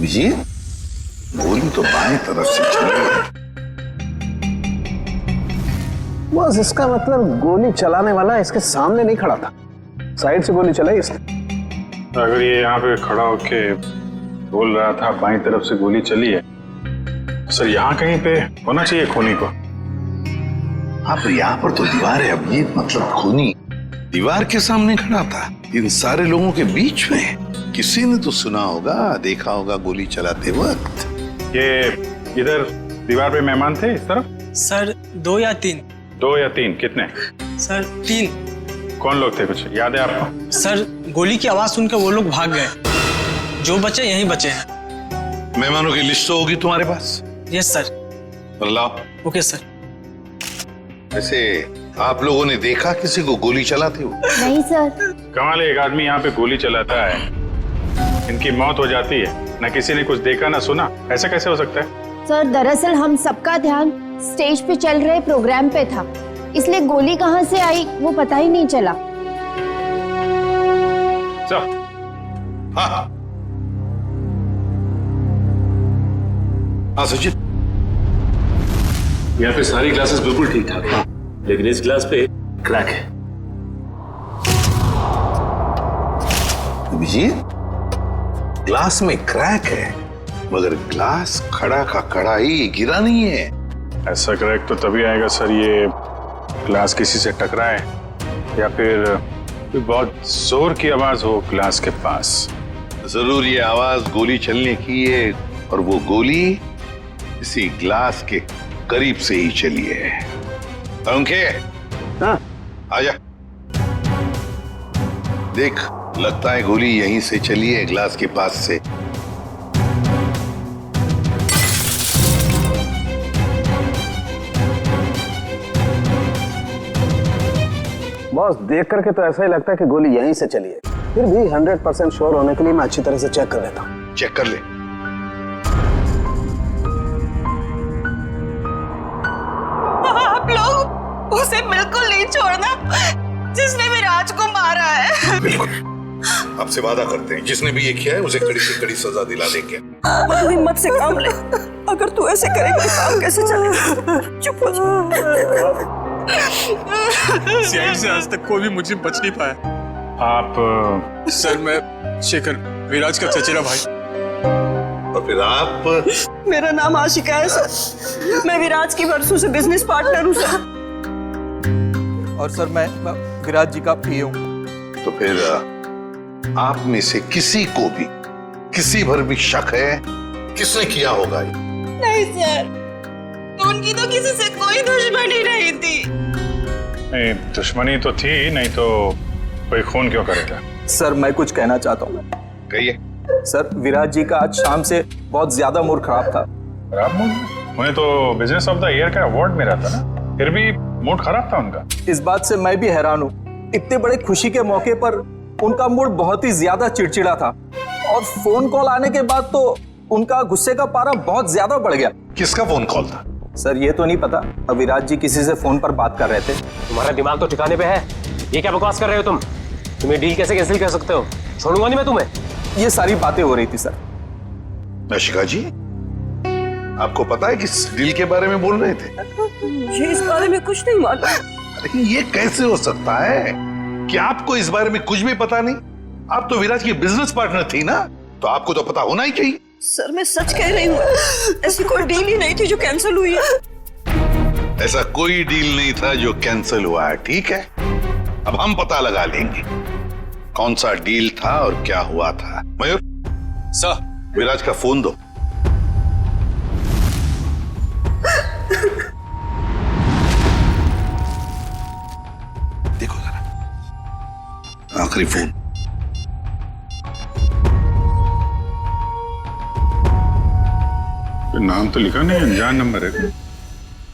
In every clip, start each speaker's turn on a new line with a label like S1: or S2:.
S1: अभिजीत, गोली तो बाएं तरफ से चली है।
S2: बस इसका मतलब गोली चलाने वाला इसके सामने नहीं खड़ा था, साइड से गोली चलाई इसने।
S3: अगर ये यहाँ पे खड़ा होके बोल रहा था बाईं तरफ से गोली चली है, सर यहाँ कहीं पे होना चाहिए खूनी को।
S1: हाँ, पर यहाँ पर तो दीवार है अभिजीत, मतलब खूनी दीवार के सामने खड़ा था, इन सारे लोगों के बीच में। किसी ने तो सुना होगा, देखा होगा गोली चलाते वक्त।
S3: ये इधर दीवार पे मेहमान थे इस तरफ?
S4: सर 2 या 3।
S3: 2 या 3? कितने?
S4: सर 3।
S3: कौन लोग थे, कुछ याद है आपको?
S4: सर गोली की आवाज सुनकर वो लोग भाग गए, जो बचे यहीं बचे हैं।
S1: मेहमानों की लिस्ट तो होगी तुम्हारे पास?
S4: Yes sir.
S1: लाओ।
S4: Okay sir.
S1: वैसे आप लोगों ने देखा किसी को गोली चलाते हुए?
S5: नहीं सर।
S3: कमाल है, एक आदमी यहाँ पे गोली चलाता है, इनकी मौत हो जाती है, ना किसी ने कुछ देखा ना सुना, ऐसा कैसे हो सकता है?
S5: सर दरअसल हम सबका ध्यान स्टेज पे चल रहे प्रोग्राम पे था, इसलिए गोली कहाँ से आई वो पता ही नहीं चला।
S1: हाँ हाँ सचिन,
S6: यहाँ पे सारी क्लासेस बिल्कुल ठीक ठाक है, लेकिन इस क्लास पे क्रैक है।
S1: अभिजीत, ग्लास में क्रैक है, मगर ग्लास खड़ा का खड़ा ही, गिरा नहीं है।
S3: ऐसा क्रैक तो तभी आएगा सर, ये ग्लास किसी से टकराए या फिर बहुत जोर की आवाज हो ग्लास के पास।
S1: जरूर ये आवाज गोली चलने की है, और वो गोली इसी ग्लास के करीब से ही चली है। अंके,
S2: हाँ
S1: आजा। देख, लगता है गोली यहीं से चली है, ग्लास के पास से।
S2: बॉस, देख करके तो ऐसा ही लगता है कि गोली यहीं से चली है, फिर भी 100% श्योर होने के लिए मैं अच्छी तरह से चेक कर लेता हूँ।
S1: चेक कर ले।
S7: आप लोग उसे बिल्कुल नहीं छोड़ना जिसने विराज को मारा है।
S1: बिल्कुल, आपसे वादा करते हैं, जिसने भी ये किया है उसे कड़ी से कड़ी सजा दिला देंगे।
S7: तू हिम्मत से काम ले, अगर तू ऐसे करेगा तो काम कैसे चलेगा? चुप हो जा।
S4: सीआईडी से आज तक कोई भी मुझे बच नहीं पाया।
S3: आप?
S4: सर मैं शेखर, विराज का चचेरा भाई।
S1: और फिर आप?
S7: मेरा नाम आशिका है सर, मैं विराज की वर्षों से बिजनेस पार्टनर हूँ सर।
S8: और सर मैं विराज जी का पीए हूँ।
S1: तो फिर आप में से किसी को भी किसी भर भी शक है किसने किया होगा ये?
S7: नहीं सर, उनकी तो किसी से कोई दुश्मनी नहीं थी।
S3: नहीं, दुश्मनी तो थी, नहीं तो कोई खून क्यों करेगा?
S8: सर मैं कुछ कहना चाहता हूँ।
S1: कहिए।
S8: सर विराज जी का आज शाम से बहुत ज्यादा मूड खराब था।
S3: खराब मूड? उन्हें तो बिजनेस ऑफ द ईयर का अवार्ड मिला था ना, फिर भी मूड खराब था उनका।
S8: इस बात से मैं भी हैरान हूँ, इतने बड़े खुशी के मौके पर उनका मूड बहुत ही ज्यादा चिड़चिड़ा था, और फोन कॉल आने के बाद तो उनका गुस्से का पारा बहुत ज्यादा बढ़ गया।
S1: किसका फोन कॉल था?
S8: सर ये तो नहीं पता, विराज जी किसी से फोन पर बात कर रहे थे।
S9: तुम्हारा दिमाग तो ठिकाने पे है, ये क्या बकवास कर रहे हो तुम? तुम्हें डील कैसे कैंसिल कर सकते हो? छोड़ूंगा नहीं मैं तुम्हें।
S8: ये सारी बातें हो रही थी सर।
S1: आशिका जी, आपको पता है किस डील के बारे में बोल रहे थे?
S7: मुझे इस बारे में कुछ नहीं मालूम।
S1: अरे ये कैसे हो सकता है कि आपको इस बारे में कुछ भी पता नहीं? आप तो विराज की बिजनेस पार्टनर थी ना, तो आपको तो पता होना ही चाहिए।
S7: सर मैं सच कह रही हूँ, ऐसी कोई डील ही नहीं थी जो कैंसिल हुई है।
S1: ऐसा कोई डील नहीं था जो कैंसिल हुआ है, ठीक है? अब हम पता लगा लेंगे कौन सा डील था और क्या हुआ था। मयूर
S4: सर,
S1: विराज का फोन दो। देखो जरा, आखिरी फोन।
S3: नाम तो लिखा नहीं, अनजान नंबर है।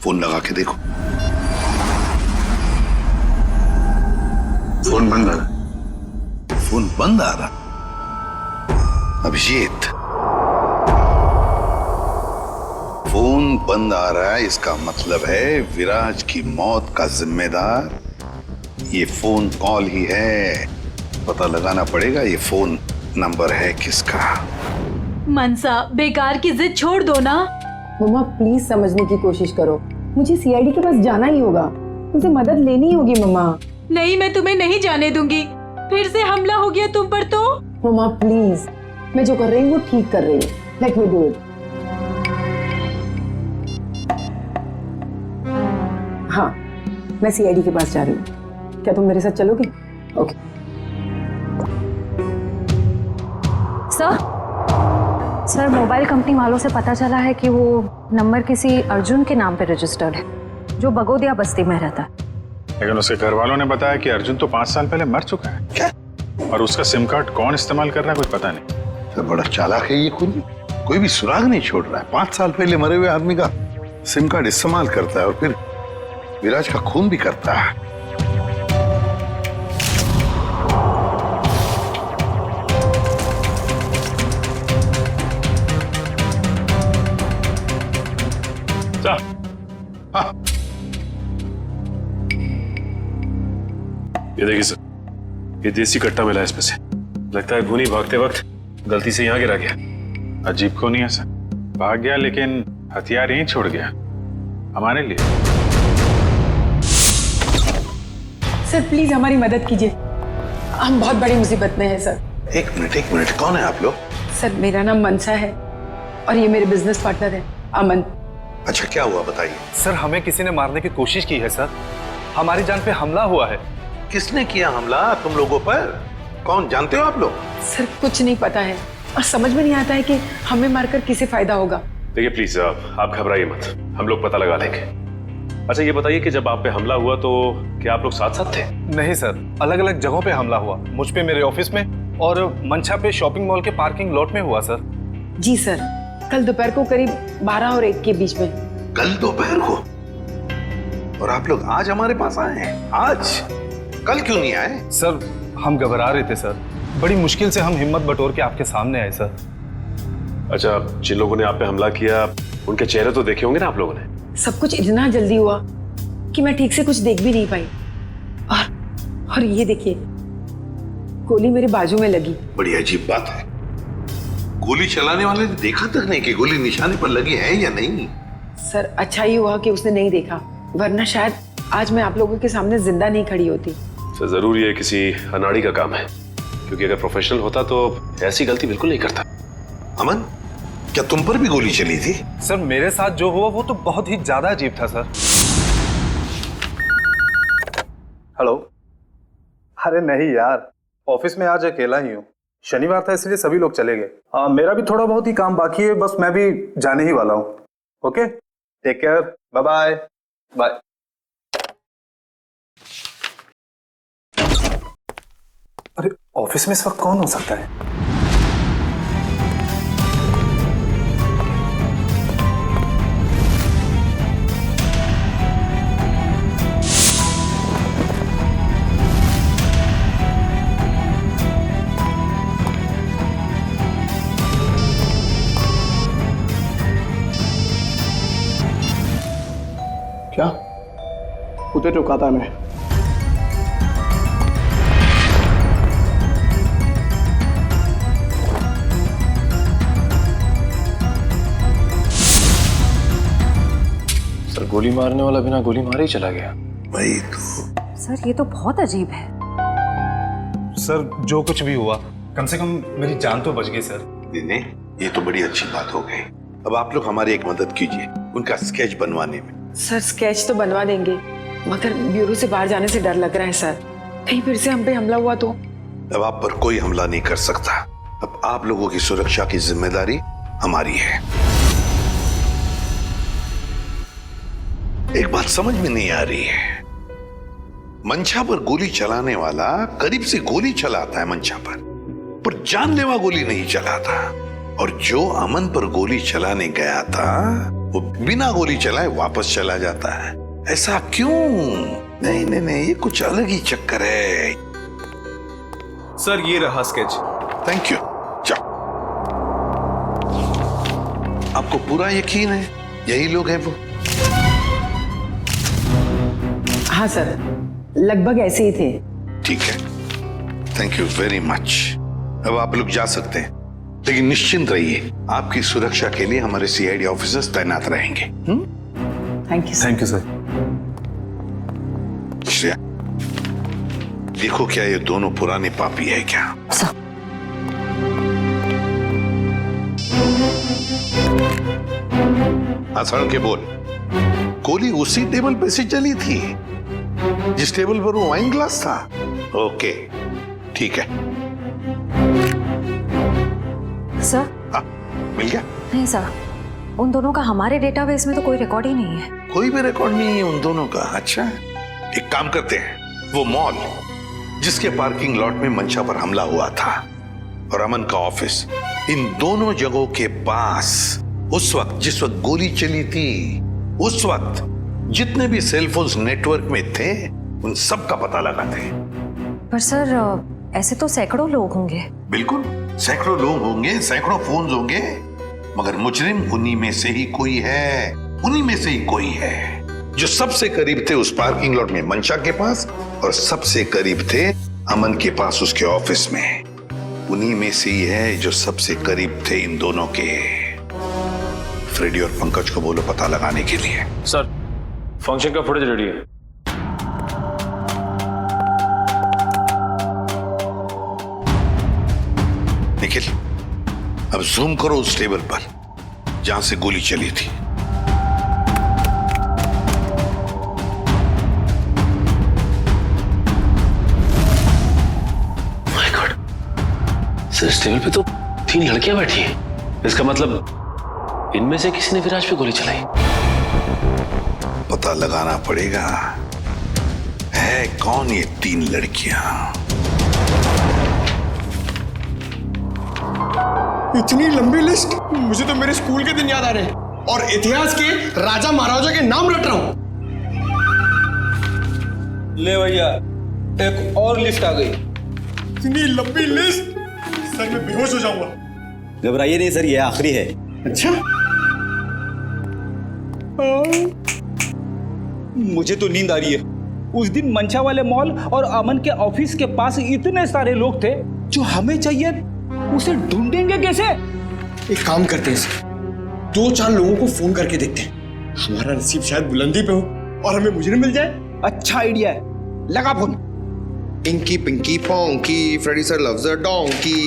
S1: फोन लगा के देखो।
S3: फोन बंद आ रहा।
S1: फोन बंद आ रहा। अभिजीत, फोन बंद आ रहा है, इसका मतलब है विराज की मौत का जिम्मेदार ये फोन कॉल ही है। पता लगाना पड़ेगा ये फोन नंबर है किसका।
S10: मनसा, बेकार की जिद छोड़ दो ना।
S11: मम्मा प्लीज समझने की कोशिश करो, मुझे सीआईडी के पास जाना ही होगा, मुझे मदद लेनी होगी मम्मा।
S10: नहीं, मैं तुम्हें नहीं जाने दूंगी। फिर से हमला हो गया तुम पर तो।
S11: मम्मा प्लीज, मैं जो कर रही हूँ वो ठीक कर रही हूँ, लेट मी डू इट। हाँ, मैं सीआईडी के पास जा रही हूँ, क्या तुम मेरे साथ चलोगे? ओके।
S12: सर, मोबाइल कंपनी वालों से पता चला है कि वो नंबर किसी अर्जुन के नाम पे रजिस्टर्ड है, जो बगोदिया बस्ती में रहता है।
S3: लेकिन उसके घर वालों ने बताया कि अर्जुन तो 5 साल पहले मर चुका है।
S1: क्या?
S3: और उसका सिम कार्ड कौन इस्तेमाल कर रहा है कुछ पता नहीं।
S1: तो बड़ा चालाक है ये खुद, कोई भी सुराग नहीं छोड़ रहा है। 5 साल पहले मरे हुए आदमी का सिम कार्ड इस्तेमाल करता है और फिर विराज का खून भी करता है।
S3: हाँ। ये देखिए सर, ये देसी कट्टा मिला है इसमें से। लगता है घूनी भागते वक्त गलती से यहाँ गिरा गया। अजीब को नहीं है सर, भाग गया लेकिन हथियार यहीं छोड़ गया हमारे लिए।
S11: सर प्लीज हमारी मदद कीजिए, हम बहुत बड़ी मुसीबत में हैं सर।
S1: एक मिनट, कौन है आप लोग?
S11: सर मेरा नाम मनसा है और ये मेरे बिजनेस पार्टनर है अमन।
S1: अच्छा, क्या हुआ बताइए।
S8: सर, हमें किसी ने मारने की कोशिश की है सर, हमारी जान पे हमला हुआ है।
S1: किसने किया हमला तुम लोगों पर? कौन, जानते हो आप लोग?
S11: सर कुछ नहीं पता है और समझ में नहीं आता है कि हमें मारकर किसे फायदा होगा।
S6: देखिए प्लीज आप घबराइए मत, हम लोग पता लगा लेंगे। अच्छा ये बताइए कि जब आप पे हमला हुआ तो क्या आप लोग साथ साथ थे?
S8: नहीं सर, अलग अलग जगहों पे हमला हुआ, मुझ पे मेरे ऑफिस में और मंशा पे शॉपिंग मॉल के पार्किंग लॉट में हुआ सर।
S11: जी सर, कल दोपहर को करीब 12 और 1 के बीच में।
S1: कल दोपहर को? और आप लोग आज हमारे पास आए हैं? आज? कल क्यों नहीं आए?
S8: सर हम घबरा रहे थे सर, बड़ी मुश्किल से हम हिम्मत बटोर के आपके सामने आए सर।
S6: अच्छा, जिन लोगों ने आप पे हमला किया उनके चेहरे तो देखे होंगे ना आप लोगों ने?
S11: सब कुछ इतना जल्दी हुआ कि मैं ठीक से कुछ देख भी नहीं पाई। और ये देखिए, गोली मेरे बाजू में लगी।
S1: बड़ी अजीब बात है, गोली चलाने वाले ने देखा तक नहीं कि गोली निशाने पर लगी है या नहीं।
S11: सर अच्छा ही हुआ कि उसने नहीं देखा, वरना शायद आज मैं आप लोगों के सामने जिंदा नहीं खड़ी होती।
S6: सर जरूरी है किसी अनाड़ी का काम है, क्योंकि अगर प्रोफेशनल होता तो ऐसी गलती बिल्कुल नहीं करता।
S1: अमन, क्या तुम पर भी गोली चली थी?
S8: सर मेरे साथ जो हुआ वो तो बहुत ही ज्यादा अजीब था सर। हेलो। अरे नहीं यार, ऑफिस में आज अकेला ही हूँ, शनिवार था इसलिए सभी लोग चले गए। मेरा भी थोड़ा बहुत ही काम बाकी है, बस मैं भी जाने ही वाला हूँ। Okay, take care, bye bye bye. अरे ऑफिस में इस वक्त कौन हो सकता है?
S2: क्या? उधर रुका था मैं।
S6: सर गोली मारने वाला बिना गोली मारे ही चला गया।
S1: भाई तो
S12: सर ये तो बहुत अजीब है।
S8: सर जो कुछ भी हुआ, कम से कम मेरी जान तो बच गई सर।
S1: दिने, ये तो बड़ी अच्छी बात हो गई। अब आप लोग हमारी एक मदद कीजिए उनका स्केच बनवाने में।
S11: सर स्केच तो बनवा देंगे, मगर ब्यूरो से बाहर जाने से डर लग रहा है सर, कहीं फिर से हम पे हमला हुआ तो।
S1: अब आप पर कोई हमला नहीं कर सकता। अब आप लोगों की सुरक्षा की जिम्मेदारी हमारी है। एक बात समझ में नहीं आ रही है, मंशा पर गोली चलाने वाला करीब से गोली चलाता है मंशा पर जानलेवा गोली नहीं चलाता, और जो अमन पर गोली चलाने गया था वो बिना गोली चलाए वापस चला जाता है। ऐसा क्यों? नहीं नहीं नहीं, ये कुछ अलग ही चक्कर है।
S8: सर ये रहा स्केच।
S1: Thank you. जाओ। आपको पूरा यकीन है यही लोग हैं वो?
S11: हाँ सर, लगभग ऐसे ही थे।
S1: ठीक है, थैंक यू वेरी मच। अब आप लोग जा सकते हैं। लेकिन निश्चिंत रहिए, आपकी सुरक्षा के लिए हमारे सीआईडी ऑफिसर्स तैनात रहेंगे।
S8: Thank you sir.
S1: श्रेया, देखो क्या ये दोनों पुराने पापी है क्या? आसान के बोल, गोली उसी टेबल पे से चली थी जिस टेबल पर वो वाइन ग्लास था? ओके, ठीक है।
S12: सर,
S1: मिल गया?
S12: नहीं सर, उन दोनों का हमारे डेटाबेस में तो कोई रिकॉर्ड ही नहीं है।
S1: कोई भी रिकॉर्ड नहीं है उन दोनों का? अच्छा, एक काम करते हैं, वो मॉल जिसके पार्किंग लॉट में मंशा पर हमला हुआ था और अमन का ऑफिस, इन दोनों जगहों के पास उस वक्त जिस वक्त गोली चली थी, उस वक्त जितने भी सेलफोन्स नेटवर्क में थे उन सब का पता लगाते हैं।
S12: पर सर, ऐसे तो सैकड़ों लोग होंगे।
S1: बिल्कुल, सैकड़ों लोग होंगे, सैकड़ों फोन होंगे, मगर मुजरिम उन्हीं में से ही कोई है, उन्हीं में से ही कोई है जो सबसे करीब थे उस पार्किंग लॉट में मंशा के पास और सबसे करीब थे अमन के पास उसके ऑफिस में। उन्हीं में से ही है जो सबसे करीब थे इन दोनों के। फ्रेडी और पंकज को बोलो पता लगाने के लिए।
S6: सर, फंक्शन का फुटेज रेडी है।
S1: निखिल, अब जूम करो उस टेबल पर जहां से गोली चली थी।
S6: माय गॉड, सर इस टेबल पे तो 3 लड़कियां बैठी हैं। इसका मतलब इनमें से किसी ने विराज पे गोली चलाई।
S1: पता लगाना पड़ेगा है कौन ये 3 लड़कियां।
S13: इतनी लंबी लिस्ट, मुझे तो मेरे स्कूल के दिन याद आ रहे हैं और इतिहास के राजा महाराजा के नाम रट रहा हूं।
S14: ले भैया, एक और लिस्ट आ गई।
S13: इतनी लंबी लिस्ट, सर मैं बेहोश हो जाऊंगा।
S14: घबराइए नहीं सर, ये आखिरी है।
S13: अच्छा,
S14: मुझे तो नींद आ रही है। उस दिन मंशा वाले मॉल और अमन के ऑफिस के पास इतने सारे लोग थे, जो हमें चाहिए उसे ढूंढेंगे कैसे?
S13: एक काम करते हैं सर, 2-4 लोगों को फोन करके देखते हैं, हमारा नसीब शायद बुलंदी पे हो और हमें मुजरिम मिल जाए।
S14: अच्छा आइडिया है, लगा phone.
S13: Inky pinky ponky, Freddy sir loves a donkey,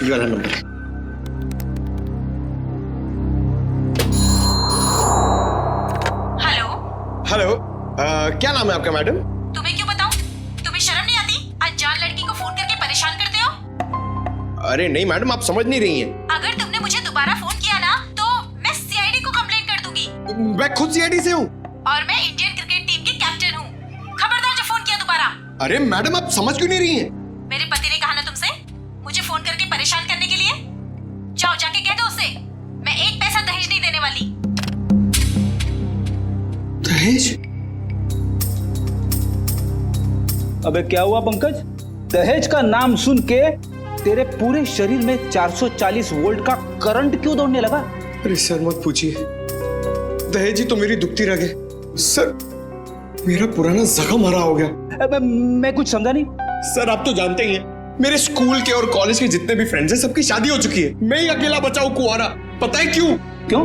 S13: ये वाला नंबर। हेलो, क्या नाम है आपका मैडम?
S7: तुम्हें क्यों बताऊं? तुम्हें शर्म नहीं आती? अनजान लड़की को फोन करके परेशान करते हो।
S13: अरे नहीं मैडम, आप समझ नहीं रही हैं।
S7: अगर तुमने मुझे दोबारा फोन किया ना तो मैं सीआईडी को कंप्लेंट कर दूंगी।
S13: मैं खुद सीआईडी से हूँ
S7: और मैं इंडियन क्रिकेट टीम की कैप्टन हूँ। खबरदार जो फोन किया दोबारा।
S13: अरे मैडम, आप समझ क्यों नहीं रही हैं?
S7: मेरे पति ने कहा ना तुमसे मुझे फोन करके परेशान करने के लिए। जाओ जाके कह दो उसे, मैं 1 पैसा दहेज नहीं देने वाली।
S13: दहेज?
S14: अबे क्या हुआ पंकज? दहेज का नाम सुन के तेरे पूरे शरीर में 440 वोल्ट का करंट क्यों दौड़ने लगा?
S13: अरे सर मत पूछिए, दहेज ही तो मेरी दुखती रग है सर। मेरा पुराना जख्म हरा हो गया।
S14: मैं कुछ समझा नहीं।
S13: सर आप तो जानते ही हैं, मेरे स्कूल के और कॉलेज के जितने भी फ्रेंड्स हैं सबकी शादी हो चुकी है। मैं ही अकेला बचा हूं कुंवारा। पता है क्यों?
S14: क्यों?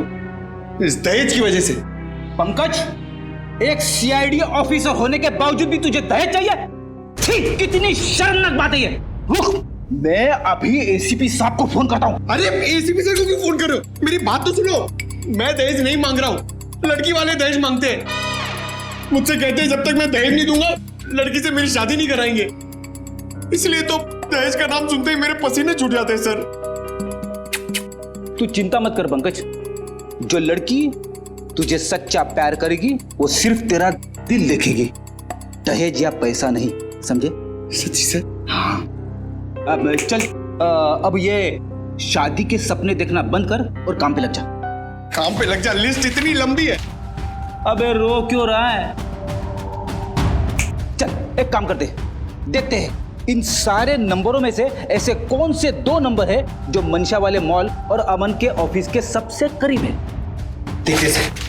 S13: इस दहेज की वजह से।
S14: पंकज, एक सीआईडी ऑफिसर होने के बावजूद भी तुझे दहेज चाहिए? ठीक, कितनी शर्मनाक बात है ये। रुक, मैं अभी एसीपी साहब को फोन करता हूँ।
S13: अरे एसीपी सर को क्यों फोन कर रहे हो? मेरी बात तो सुनो, मैं दहेज नहीं मांग रहा हूँ, लड़की वाले दहेज मांगते हैं। मुझसे कहते हैं जब तक मैं दहेज नहीं दूंगा लड़की से मेरी शादी नहीं कराएंगे। इसलिए तो दहेज का नाम सुनते ही मेरे पसीने छूट जाते हैं सर।
S14: तू चिंता मत कर पंकज, जो लड़की तुझे सच्चा प्यार करेगी वो सिर्फ तेरा दिल देखेगी, दहेज या पैसा नहीं, समझे?
S13: सच्ची सर?
S14: हाँ। अब चल, अब ये शादी के सपने देखना बंद कर और काम पे लग जा।
S13: काम पे लग जा? लिस्ट इतनी लंबी है।
S14: अबे रो क्यों रहा है? चल एक काम करते, देखते हैं इन सारे नंबरों में से ऐसे कौन से 2 नंबर है जो मंशा वाले मॉल और अमन के ऑफिस के सबसे करीब है।
S13: देखते सर।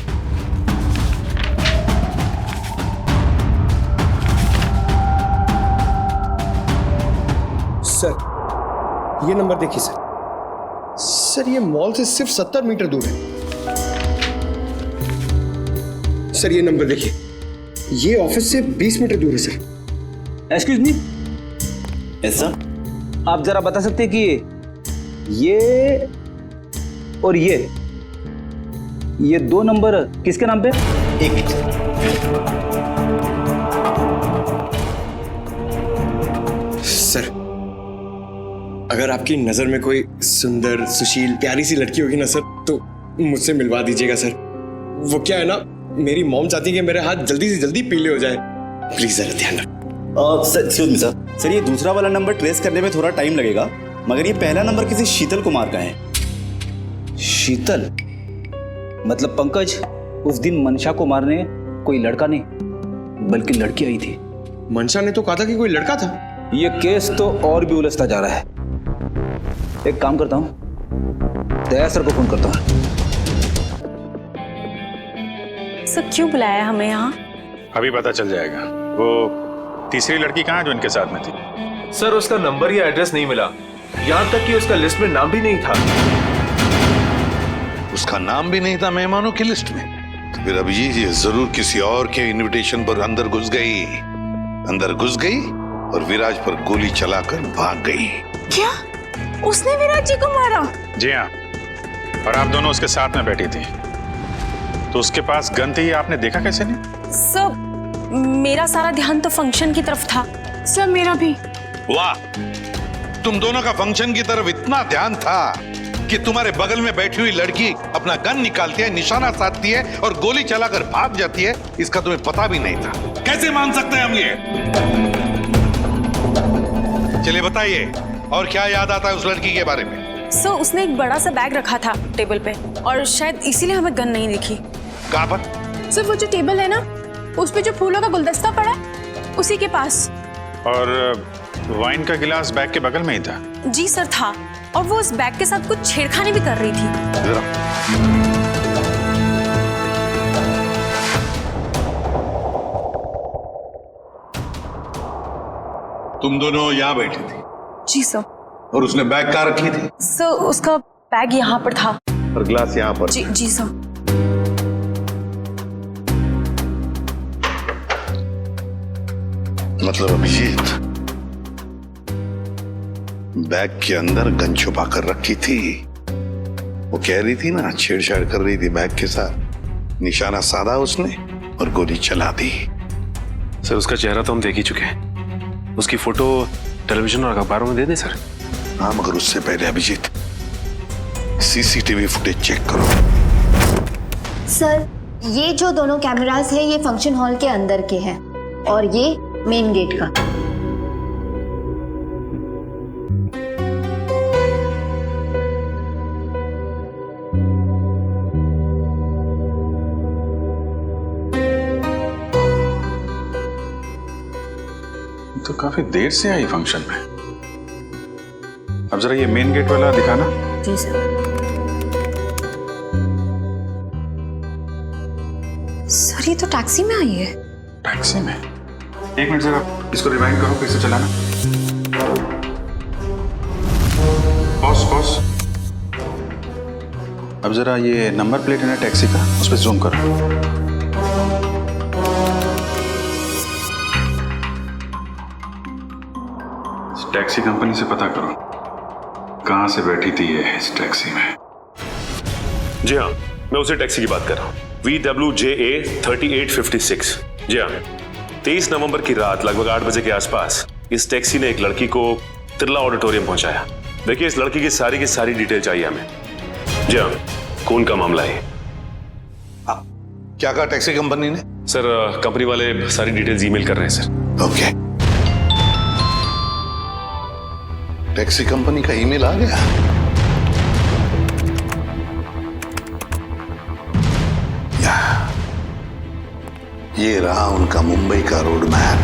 S13: सर ये नंबर देखिए सर, सर ये मॉल से सिर्फ 70 मीटर दूर है। सर ये नंबर देखिए, ये ऑफिस से 20 मीटर दूर है सर।
S14: एक्सक्यूज मी, ऐसा आप जरा बता सकते हैं कि ये और ये दो नंबर किसके नाम पे?
S13: एक मिनट। सर अगर आपकी नजर में कोई सुंदर सुशील प्यारी सी लड़की होगी ना सर, तो मुझसे मिलवा दीजिएगा सर। वो क्या है ना, मेरी मॉम चाहती है कि मेरे हाथ जल्दी से जल्दी पीले हो जाए। प्लीज जरा ध्यान रखो।
S15: सर एक्सक्यूज मी सर, ये दूसरा वाला नंबर ट्रेस करने में थोड़ा टाइम लगेगा, मगर ये पहला नंबर किसी शीतल कुमार का है।
S14: शीतल? मतलब पंकज, उस दिन मनशा को मारने कोई लड़का नहीं बल्कि लड़की आई थी।
S13: मनशा ने तो कहा था कि कोई लड़का था।
S14: ये केस तो और भी उलझता जा रहा है। एक काम करता हूं, दया सर को फोन करता हूं।
S10: सर क्यों बुलाया हमें यहाँ?
S3: अभी पता चल जाएगा। वो तीसरी लड़की कहाँ है जो इनके साथ में थी?
S6: सर उसका नंबर या एड्रेस नहीं मिला, यहाँ तक कि उसका लिस्ट में नाम भी नहीं था।
S1: उसका नाम भी नहीं था मेहमानों की लिस्ट में? तो फिर अभिजीत ये जरूर किसी और के इनविटेशन पर अंदर घुस गई और विराज पर गोली चलाकर भाग गई।
S10: क्या उसने विराज जी को मारा?
S3: जी हाँ, और आप दोनों उसके साथ में बैठी थी, तो उसके पास गन थी, आपने देखा कैसे नहीं?
S10: सर मेरा सारा ध्यान तो फंक्शन की तरफ था। सर मेरा भी।
S1: वाह, तुम दोनों का फंक्शन की तरफ इतना ध्यान था कि तुम्हारे बगल में बैठी हुई लड़की अपना गन निकालती है, निशाना साधती है और गोली चलाकर भाग जाती है, इसका तुम्हें पता भी नहीं था। कैसे मान सकते हैं हम ये? चलिए बताइए, और क्या याद आता है उस लड़की के बारे में?
S10: सर उसने एक बड़ा सा बैग रखा था टेबल पे, और शायद इसीलिए हमें गन नहीं दिखी।
S1: कहाँ पर?
S10: सर वो जो टेबल है ना, उस पे जो फूलों का गुलदस्ता पड़ा है, उसी के पास।
S3: और वाइन का गिलास बैग के बगल में ही था?
S10: जी सर था, और वो उस बैग के साथ कुछ छेड़खानी भी कर रही थी।
S1: तुम दोनों यहाँ बैठी थी?
S10: जी सर।
S1: और उसने बैग कहाँ रखी थी?
S10: सर उसका बैग यहाँ पर था
S1: और ग्लास यहाँ पर?
S10: जी सर।
S1: मतलब अभिजीत बैग के अंदर गन छुपा कर रखी थी। वो कह रही थी ना, छेड़छाड़ कर रही थी बैग के साथ, निशाना साधा उसने और गोली चला दी।
S6: सर उसका चेहरा तो हम देख ही चुके हैं, उसकी फोटो टेलीविजन और अखबारों में दे दें सर?
S1: हाँ, मगर उससे पहले अभिजीत सीसीटीवी फुटेज चेक करो।
S5: सर ये जो दोनों कैमरास है ये फंक्शन हॉल के अंदर के हैं और ये मेन गेट का।
S3: तो काफी देर से आई फंक्शन में। अब जरा ये मेन गेट वाला दिखाना।
S5: जी सर।
S10: सर ये तो टैक्सी में आई है।
S3: टैक्सी में? एक मिनट जरा इसको रिवाइंड करो, कैसे चलाना। पॉज। अब जरा ये नंबर प्लेट है ना टैक्सी का, उस पर जूम करो। टैक्सी कंपनी से पता करो कहां से बैठी थी ये इस टैक्सी में।
S6: जी हाँ, मैं उसी टैक्सी की बात कर रहा हूँ, VWJA 3856। जी हाँ, 23 नवंबर की रात लगभग 8 बजे के आसपास इस टैक्सी ने एक लड़की को तिरला ऑडिटोरियम पहुंचाया। देखिए इस लड़की की सारी डिटेल चाहिए हमें। जी हाँ, खून का मामला है।
S1: क्या कहा टैक्सी कंपनी ने?
S6: सर कंपनी वाले सारी डिटेल्स ईमेल कर रहे हैं सर।
S1: ओके, टैक्सी कंपनी का ईमेल आ गया। ये रहा उनका मुंबई का रोड मैप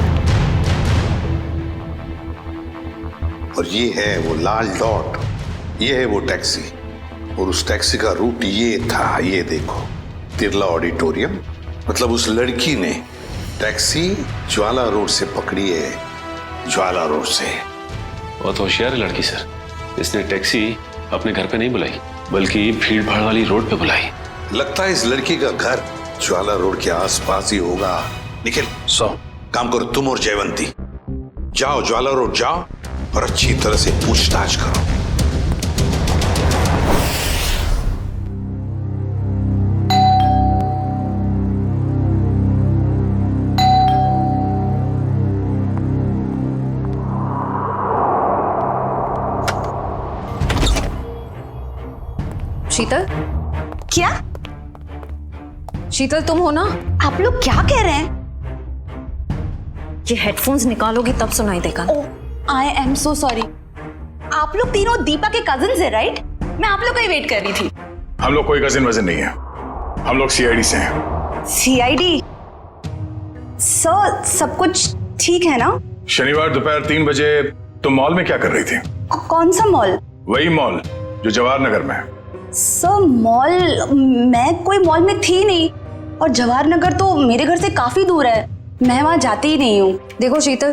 S1: और ये है वो लाल डॉट, ये है वो टैक्सी और उस टैक्सी का रूट ये था, ये देखो, तिरला ऑडिटोरियम। मतलब उस लड़की ने टैक्सी ज्वाला रोड से पकड़ी है, ज्वाला रोड से।
S6: बहुत होशियार है लड़की सर, इसने टैक्सी अपने घर पे नहीं बुलाई,
S3: बल्कि भीड़ भाड़ वाली रोड पे बुलाई।
S1: लगता है इस लड़की का घर ज्वाला रोड के आसपास ही होगा। निखिल काम करो, तुम और जयवंती जाओ ज्वाला रोड जाओ और अच्छी तरह से पूछताछ करो।
S12: शीतल,
S5: क्या?
S12: शीतल तुम हो ना?
S5: आप लोग क्या कह रहे हैं?
S12: ये हेडफोन्स निकालोगी तब सुनाई देगा।
S5: I am so sorry. आप लोग तीनों दीपा के कजिन्स हैं, राइट? मैं आप लोग का ही वेट कर रही थी।
S3: हम लोग कोई कजिन वजन नहीं है, हम लोग सीआईडी से हैं।
S5: सीआईडी? सर सब कुछ ठीक है ना?
S3: शनिवार दोपहर 3 बजे तुम मॉल में क्या कर रही थी?
S5: कौन सा मॉल?
S3: वही मॉल जो जवाहर नगर में है।
S5: सर मॉल, मैं कोई मॉल में थी नहीं, और जवाहर नगर तो मेरे घर से काफी दूर है, मैं वहां जाती ही नहीं हूँ।
S12: देखो शीतल,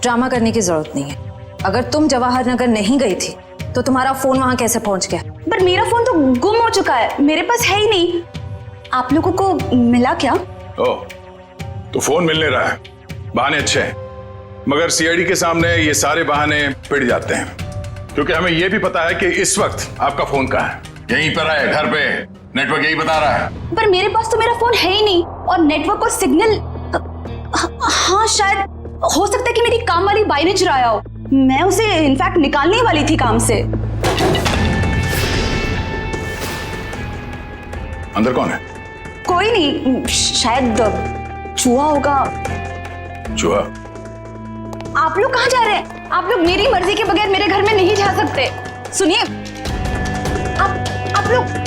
S12: ड्रामा करने की जरूरत नहीं है। अगर तुम जवाहर नगर नहीं गई थी तो तुम्हारा फोन वहां कैसे पहुंच गया?
S5: पर मेरा फोन तो गुम हो चुका है, मेरे पास है ही नहीं। आप लोगों को मिला क्या?
S3: ओह, तो फोन मिलने रहा है, बहाने अच्छे हैं, मगर सीआईडी के सामने ये सारे बहाने पिट जाते हैं, क्योंकि हमें ये भी पता है कि इस वक्त आपका फोन कहाँ है। यहीं पर है, घर पे, नेटवर्क यही बता रहा है।
S5: पर मेरे पास तो मेरा फोन है ही नहीं, और नेटवर्क और सिग्नल, हाँ शायद हो सकता है कि मेरी काम वाली बाई ने चुराया हो। मैं उसे इनफैक्ट निकालने वाली थी काम से।
S3: अंदर कौन है?
S5: कोई नहीं, शायद चूहा होगा।
S3: चूहा?
S5: आप लोग कहाँ जा रहे हैं? आप लोग मेरी मर्जी के बगैर मेरे घर में नहीं जा सकते। सुनिए, आप लोग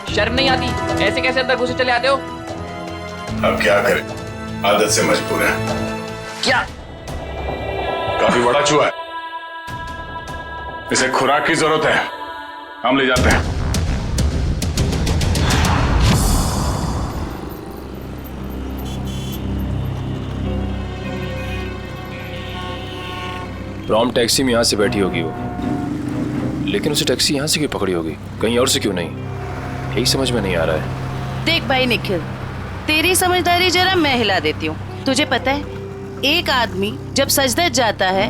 S16: शर्म नहीं आती? ऐसे कैसे अंदर घुसे चले आते हो?
S3: अब क्या करें, आदत से मजबूर है।
S16: क्या?
S3: काफी बड़ा चूहा है, इसे खुराक की जरूरत है, हम ले जाते हैं।
S17: प्रॉम टैक्सी में यहाँ से बैठी होगी वो, लेकिन उसे टैक्सी यहाँ से क्यों पकड़ी होगी, कहीं और से क्यों नहीं? यही समझ में नहीं आ रहा है।
S18: देख भाई निखिल, तेरी समझदारी जरा मैं हिला देती हूँ। तुझे पता है, एक आदमी जब सजदर जाता है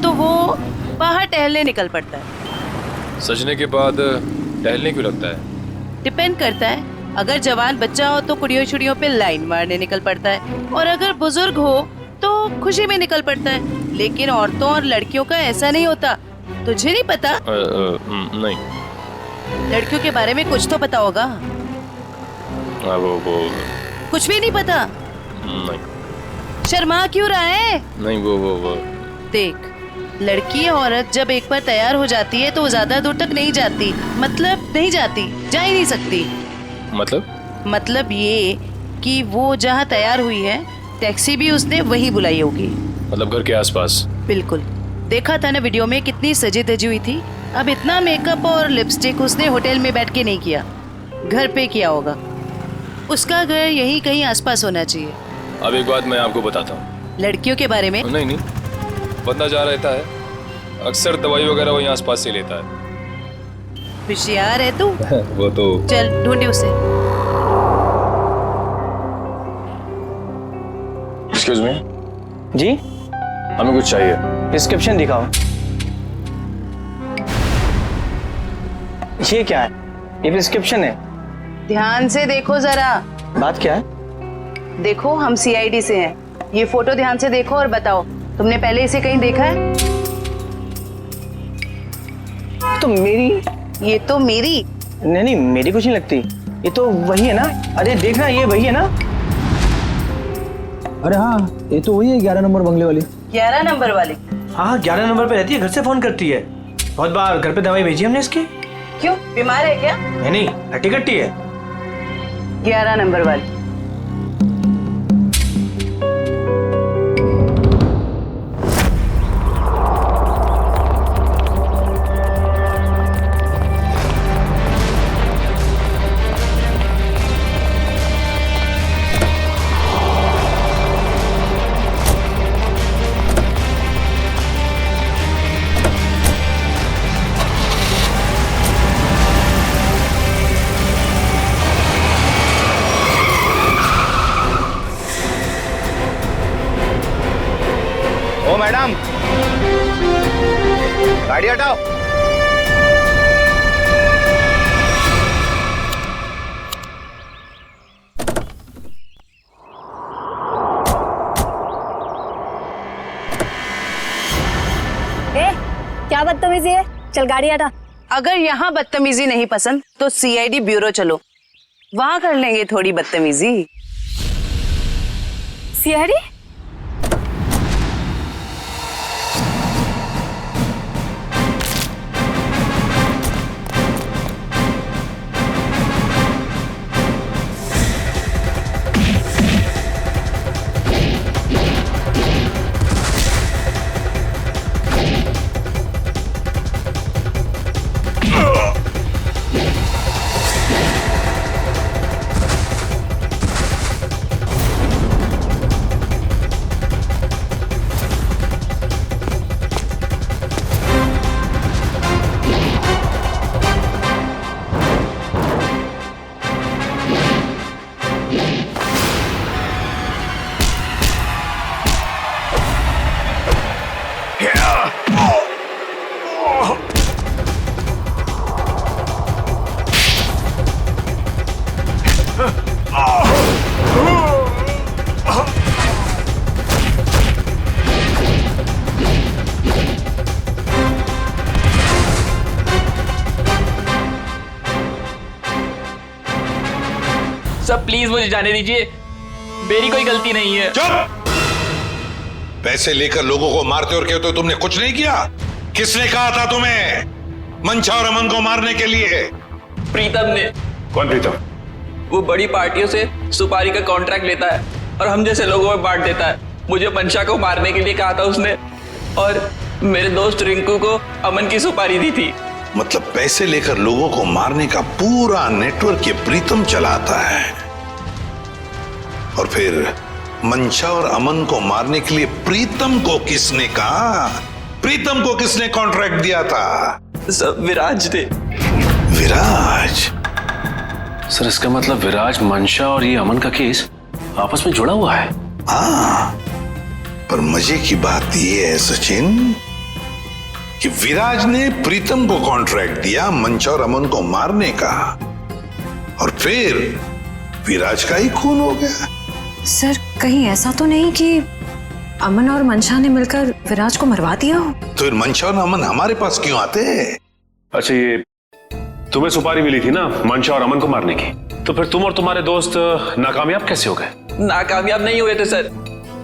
S18: तो वो बाहर टहलने निकल पड़ता है।
S17: सजने के बाद टहलने क्यों लगता है?
S18: डिपेंड करता है, अगर जवान बच्चा हो तो कुड़ियों छुड़ियों पे लाइन मारने निकल पड़ता है, और अगर बुजुर्ग हो तो खुशी में निकल पड़ता है। लेकिन औरतों और लड़कियों का ऐसा नहीं होता, तुझे नहीं पता?
S17: नहीं।
S18: लड़कियों के बारे में कुछ तो पता होगा।
S17: वो
S18: कुछ भी नहीं पता?
S17: नहीं।
S18: शर्मा क्यों रहा है?
S17: नहीं वो
S18: देख, लड़की औरत जब एक बार तैयार हो जाती है तो ज्यादा दूर तक नहीं जाती, मतलब नहीं जाती, जा ही नहीं सकती।
S17: मतलब
S18: ये कि वो जहाँ तैयार हुई है, टैक्सी भी उसने वही बुलाई होगी।
S17: मतलब घर के आसपास?
S18: बिल्कुल, देखा था ना वीडियो में, कितनी सजी धजी हुई थी। अब इतना मेकअप और लिपस्टिक उसने होटल में बैठ के नहीं किया, घर पे किया होगा। उसका घर यहीं कहीं आसपास होना चाहिए।
S17: अब एक बात मैं आपको बताता हूँ।
S18: लड़कियों के बारे में?
S17: नहीं, बंदा जा रहता है, अक्सर दवाई वगैरह वही आसपास से लेता है।
S18: होशियार है तू।
S17: वो तो
S18: चल ढूंढे उसे।
S17: एक्सक्यूज मी
S19: जी,
S17: हमें कुछ चाहिए।
S19: प्रिस्क्रिप्शन दिखाओ। ये क्या है? ये प्रिस्क्रिप्शन है।
S18: ध्यान से देखो जरा।
S19: बात क्या है?
S18: देखो, हम सीआईडी से हैं। ये फोटो ध्यान से देखो और बताओ, तुमने पहले इसे कहीं देखा है?
S19: तो मेरी।
S18: ये तो मेरी।
S19: नहीं, मेरी कुछ नहीं लगती। ये तो वही है ना? अरे देखना, ये वही है ना?
S2: अरे हाँ, ये तो वही है 11 नंबर बंगले वाली।
S18: 11 नंबर वाली?
S19: हाँ, 11 नंबर पे रहती है, घर से फोन करती है। बहुत बार घर पे दवाई भेजी हमने इसकी।
S18: क्यों, बीमार है क्या?
S19: नहीं, हट्टी कट्टी है।
S18: 11 नंबर वाली।
S20: गाड़ी हटाओ।
S18: क्या बदतमीजी है? चल गाड़ी हटा। अगर यहाँ बदतमीजी नहीं पसंद तो सीआईडी ब्यूरो चलो, वहां कर लेंगे थोड़ी बदतमीजी।
S11: सीआईडी?
S16: सब प्लीज मुझे जाने दीजिए, मेरी कोई गलती नहीं है।
S1: चुप! पैसे लेकर लोगों को मारते और कहते हो तुमने कुछ नहीं किया। किसने कहा था तुम्हें मंशा और अमन को मारने के लिए?
S16: प्रीतम ने।
S6: कौन प्रीतम?
S16: वो बड़ी पार्टियों से सुपारी का कॉन्ट्रैक्ट लेता है और हम जैसे लोगों में बांट देता है। मुझे मंशा को मारने के लिए कहा था उसने, और मेरे दोस्त रिंकू को अमन की सुपारी दी थी।
S1: मतलब पैसे लेकर लोगों को मारने का पूरा नेटवर्क ये प्रीतम चलाता है, और फिर मंशा और अमन को मारने के लिए प्रीतम को किसने कहा? प्रीतम को किसने कॉन्ट्रैक्ट दिया था?
S16: सब विराज ने।
S1: विराज?
S17: सर इसका मतलब विराज, मंशा और ये अमन का केस आपस में जुड़ा हुआ है।
S1: हाँ, पर मजे की बात यह है सचिन कि विराज ने प्रीतम को कॉन्ट्रैक्ट दिया मंशा और अमन को मारने का, और फिर विराज का ही खून हो गया।
S12: सर कहीं ऐसा तो नहीं कि अमन और मंशा ने मिलकर विराज को मरवा दिया हो?
S1: तो फिर मंशा और अमन हमारे पास क्यों आते?
S6: अच्छा, ये तुम्हें सुपारी मिली थी ना मंशा और अमन को मारने की, तो फिर तुम और तुम्हारे दोस्त नाकामयाब कैसे हो गए?
S16: नाकामयाब नहीं हुए थे सर,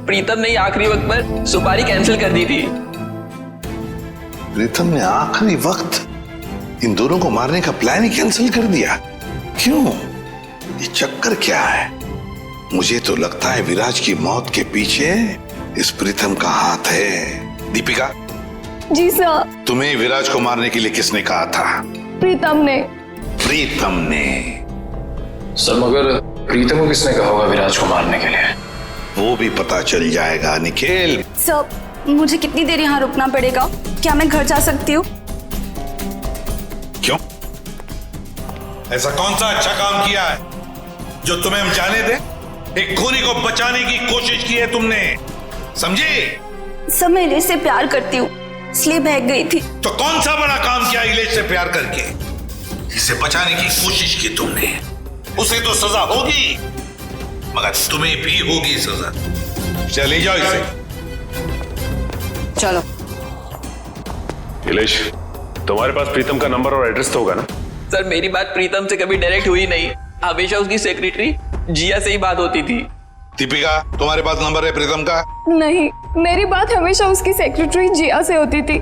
S16: प्रीतम ने आखिरी वक्त पर सुपारी कैंसिल कर दी थी।
S1: प्रीतम ने आखिरी वक्त इन दोनों को मारने का प्लान ही कैंसिल कर दिया? क्यों? ये चक्कर क्या है? मुझे तो लगता है विराज की मौत के पीछे इस प्रीतम का हाथ है। दीपिका।
S5: जी सर।
S1: तुम्हें विराज को मारने के लिए किसने कहा था?
S5: प्रीतम ने।
S1: प्रीतम ने?
S17: सर मगर प्रीतम को किसने कहा होगा विराज को मारने के लिए?
S1: वो भी पता चल जाएगा निखिल।
S5: सर मुझे कितनी देर यहाँ रुकना पड़ेगा? क्या मैं घर जा सकती हूँ?
S1: क्यों? ऐसा कौन सा अच्छा काम किया है जो तुम्हें हम जाने दें? एक खूनी को बचाने की कोशिश की है तुमने, समझे?
S5: सब मैं इलेश से प्यार करती हूँ, इसलिए भाग गई थी।
S1: तो कौन सा बड़ा काम किया इलेश से प्यार करके? इसे बचाने की कोशिश की तुमने, उसे तो सजा होगी, मगर तुम्हें भी होगी सजा। चले जाओ इसे।
S18: चलो।
S6: इलेश, तुम्हारे पास प्रीतम का नंबर और एड्रेस तो होगा ना?
S16: सर मेरी बात प्रीतम से कभी डायरेक्ट हुई नहीं, हमेशा उसकी सेक्रेटरी जिया से ही बात होती थी।
S1: दीपिका, तुम्हारे पास नंबर है प्रीतम का?
S10: नहीं, मेरी बात हमेशा उसकी सेक्रेटरी जिया से होती थी।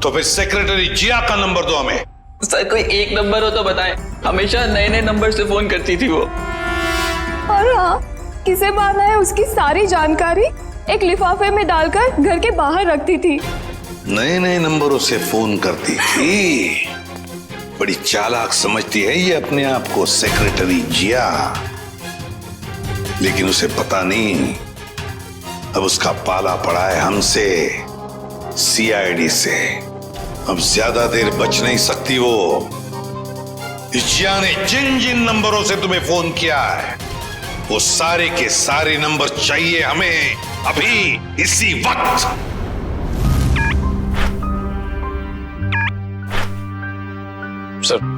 S1: तो फिर सेक्रेटरी जिया का नंबर दो हमें।
S16: सर कोई एक नंबर हो तो बताएं, हमेशा नए नए नंबर से फोन करती थी वो।
S10: और हाँ, किसे बांधा है उसकी सारी जानकारी एक लिफाफे में डालकर घर के बाहर रखती थी।
S1: नए नए नंबरों से फोन करती थी। बड़ी चालाक समझती है ये अपने आप को सेक्रेटरी जिया, लेकिन उसे पता नहीं अब उसका पाला पड़ा है हमसे, सीआईडी से। अब ज्यादा देर बच नहीं सकती वो। जिया ने जिन जिन नंबरों से तुम्हें फोन किया है वो सारे के सारे नंबर चाहिए हमें अभी, इसी वक्त।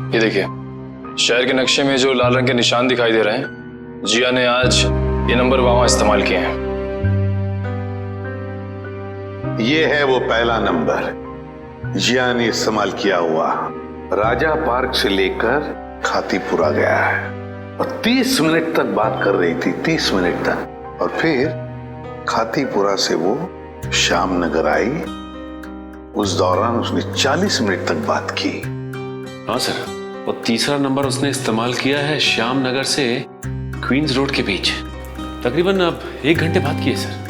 S17: ये देखिए, शहर के नक्शे में जो लाल रंग के निशान दिखाई दे रहे हैं, जिया ने आज ये नंबर वहां इस्तेमाल किए हैं।
S1: ये है वो पहला नंबर जिया ने इस्तेमाल किया हुआ। राजा पार्क से लेकर खातीपुरा गया है और 30 मिनट तक बात कर रही थी, 30 मिनट तक। और फिर खातीपुरा से वो श्याम नगर आई। उस दौरान उसने 40 मिनट तक बात की।
S20: हाँ सर, और तीसरा नंबर उसने इस्तेमाल किया है श्याम नगर से क्वींस रोड के बीच, तकरीबन अब 1 घंटे बाद की है सर।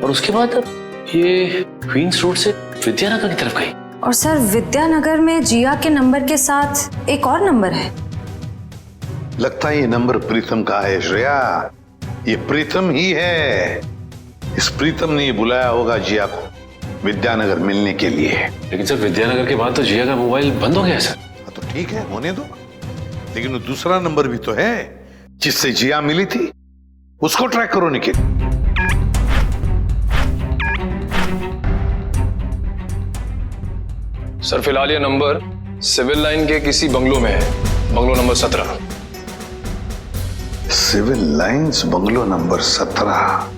S20: और उसके बाद अब ये क्वींस रोड से विद्यानगर की तरफ गई।
S12: और सर विद्यानगर में जिया के नंबर के साथ एक और नंबर है।
S1: लगता है ये नंबर प्रीतम का है श्रेया, ये प्रीतम ही है। इस प्रीतम ने बुलाया होगा जिया को विद्यानगर मिलने के लिए।
S20: लेकिन सर विद्यानगर के बाद तो जिया का मोबाइल बंद हो गया सर।
S1: तो ठीक है, होने दो, लेकिन वो दूसरा नंबर भी तो है जिससे जिया मिली थी, उसको ट्रैक करो निखिल।
S17: सर फिलहाल ये नंबर सिविल लाइन के किसी बंगलो में है, bungalow number 17।
S1: Civil lines bungalow number 17।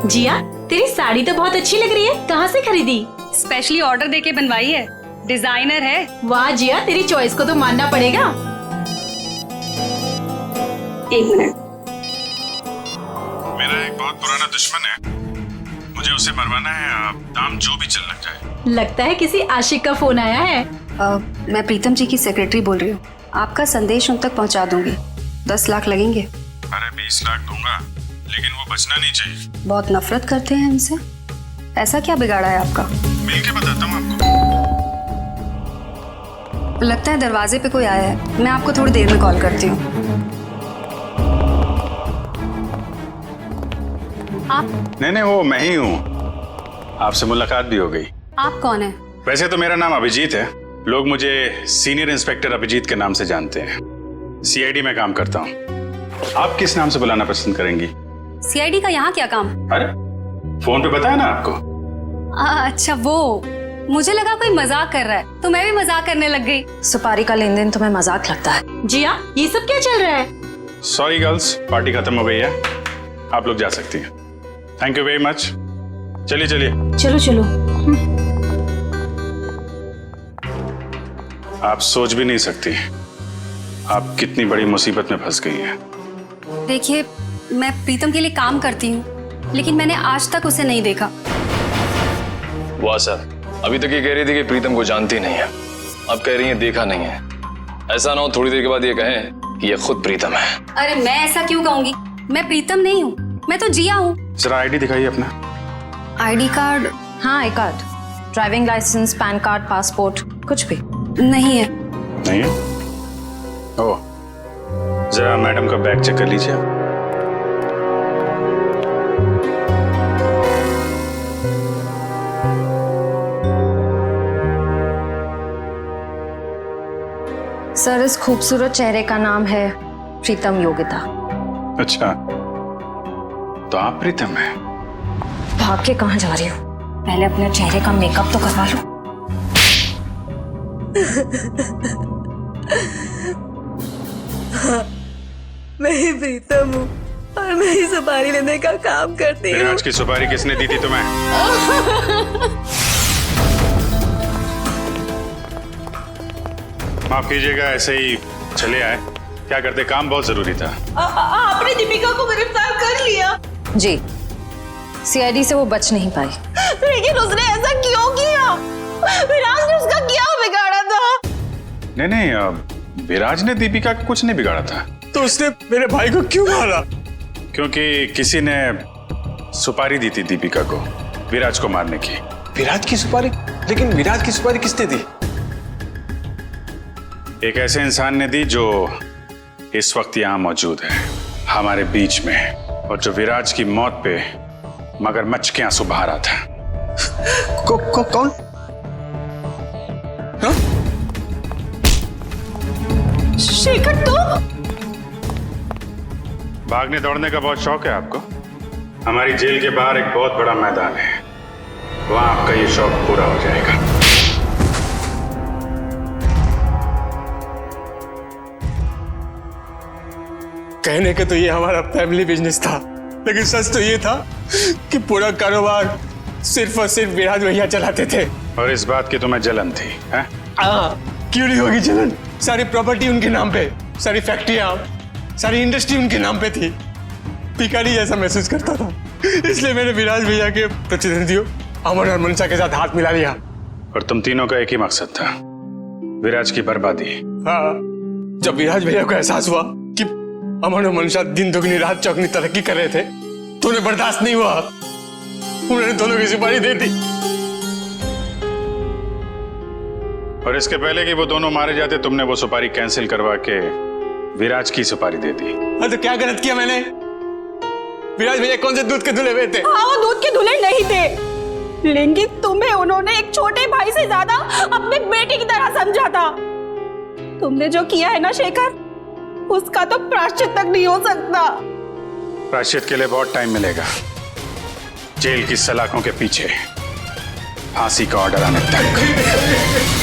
S7: Jiya, तेरी साड़ी तो बहुत अच्छी लग रही है, कहाँ से खरीदी?
S5: स्पेशली ऑर्डर देके बनवाई है, डिजाइनर है।
S7: वाह जिया, तेरी चॉइस को तो मानना पड़ेगा।
S5: 1 मिनट।
S3: मेरा एक बहुत पुराना दुश्मन है, मुझे उसे मरवाना है। आप दाम जो भी चल लग जाए।
S7: लगता है किसी आशिक का फोन आया है।
S5: मैं प्रीतम जी की सेक्रेटरी बोल रही हूँ। आपका संदेश उन तक पहुँचा दूंगी। 10 लाख लगेंगे।
S3: अरे 20 लाख दूंगा, लेकिन वो बचना नहीं चाहिए।
S5: बहुत नफरत करते हैं हमसे। ऐसा क्या बिगाड़ा है आपका?
S3: मिल के बताता हूँ आपको।
S5: लगता है दरवाजे पे कोई आया है, मैं आपको थोड़ी देर में कॉल करती हूँ। आप?
S3: नहीं, वो मैं ही हूँ। आपसे मुलाकात भी हो गई।
S5: आप कौन है?
S3: वैसे तो मेरा नाम अभिजीत है, लोग मुझे सीनियर इंस्पेक्टर अभिजीत के नाम से जानते हैं। सीआईडी में काम करता हूँ। आप किस नाम से बुलाना पसंद करेंगी?
S5: सीआईडी का यहाँ क्या काम?
S3: अरे फोन पे बताया ना आपको।
S5: अच्छा वो, मुझे लगा कोई मजाक कर रहा है तो मैं भी मजाक करने लग गई।
S12: सुपारी का लेन देन तुम्हें मजाक लगता है?
S7: जिया, ये सब क्या चल रहा है?
S3: सॉरी गर्ल्स, पार्टी खत्म हो गई है, आप लोग जा सकती हैं। Thank you very much. चलिए चलिए।
S7: चलो चलो।
S3: आप सोच भी नहीं सकती आप कितनी बड़ी मुसीबत में फंस गई हैं।
S5: देखिए, मैं प्रीतम के लिए काम करती हूँ, लेकिन मैंने आज तक उसे नहीं देखा।
S17: वाह सर, अभी तक ये कह रही थी कि प्रीतम को जानती नहीं है, अब कह रही है देखा नहीं है। ऐसा ना हो थोड़ी देर के बाद ये कहें कि ये खुद प्रीतम है।
S5: अरे मैं ऐसा क्यों कहूंगी? मैं प्रीतम नहीं हूँ, मैं तो जिया हूँ।
S3: जरा आईडी दिखाइए अपना।
S5: ID card?
S12: हाँ, I card, driving licence, PAN card, passport, कुछ भी
S5: नहीं है।
S3: नहीं है? ओह, जरा मैडम का बैग चेक कर लीजिए।
S12: सर इस खूबसूरत चेहरे का नाम है प्रीतम योगिता।
S3: अच्छा, तो आप प्रीतम हैं?
S12: भाग के कहाँ जा रही हो? पहले अपने चेहरे का मेकअप तो करवा लो।
S18: मैं ही प्रीतम हूँ और मैं ही सुपारी लेने का काम करती हूँ।
S3: आज की सुपारी किसने दी थी तुम्हें? माफ कीजिएगा, ऐसे ही चले आए। क्या करते, काम बहुत जरूरी था।
S18: आपने दीपिका को गिरफ्तार कर लिया?
S12: जी, सीआईडी से वो बच नहीं पाई।
S18: लेकिन उसने ऐसा क्यों किया? विराज ने उसका क्या बिगाड़ा था?
S3: नहीं, विराज ने दीपिका का कुछ नहीं बिगाड़ा था।
S13: तो उसने मेरे भाई को क्यों मारा?
S3: क्योंकि किसी ने सुपारी दी थी दीपिका को विराज को मारने की।
S13: विराज की सुपारी? लेकिन विराज की सुपारी किसने दी?
S3: एक ऐसे इंसान ने दी जो इस वक्त यहाँ मौजूद है हमारे बीच में, और जो विराज की मौत पे मगरमच्छ के आंसू बहा रहा था।
S13: कौन? हाँ?
S18: शेखर, तो
S3: भागने दौड़ने का बहुत शौक है आपको? हमारी जेल के बाहर एक बहुत बड़ा मैदान है, वहां आपका ये शौक पूरा हो जाएगा।
S13: कहने के तो ये हमारा फैमिली बिजनेस था, लेकिन सच तो ये था कि पूरा कारोबार सिर्फ और सिर्फ विराज भैया चलाते थे।
S3: और इस बात की तुम्हें जलन थी, हैं?
S13: क्यों नहीं होगी जलन? सारी प्रॉपर्टी उनके नाम पे, सारी फैक्ट्रियां, सारी इंडस्ट्री उनके नाम पे थी। भिखारी जैसा महसूस करता था, इसलिए मैंने विराज भैया के प्रतिद्वंदियों अमन और मनसा के साथ हाथ मिला लिया।
S3: और तुम तीनों का एक ही मकसद था, विराज की बर्बादी।
S13: हाँ, जब विराज भैया को एहसास हुआ कि अमन और मनसा दिन दुगनी रात चौगनी तरक्की कर रहे थे, तो उन्हें बर्दाश्त नहीं हुआ, उन्होंने दोनों की सुपारी दे दी।
S3: और इसके पहले कि वो दोनों मारे जाते, तुमने वो सुपारी कैंसिल करवा के विराज की सुपारी दे दी।
S13: हाँ, तो क्या गलत किया मैंने? विराज भैया कौन से दूध के धुले हुए थे?
S10: हाँ, वो दूध के धुले नहीं थे, लेकिन तुम्हें उन्होंने एक छोटे भाई से ज्यादा अपने बेटे की तरह समझा था। तुमने जो किया है ना शेखर, उसका तो प्रायश्चित तक नहीं हो सकता।
S3: प्रायश्चित के लिए बहुत टाइम मिलेगा, जेल की सलाखों के पीछे फांसी का ऑर्डर आने तक।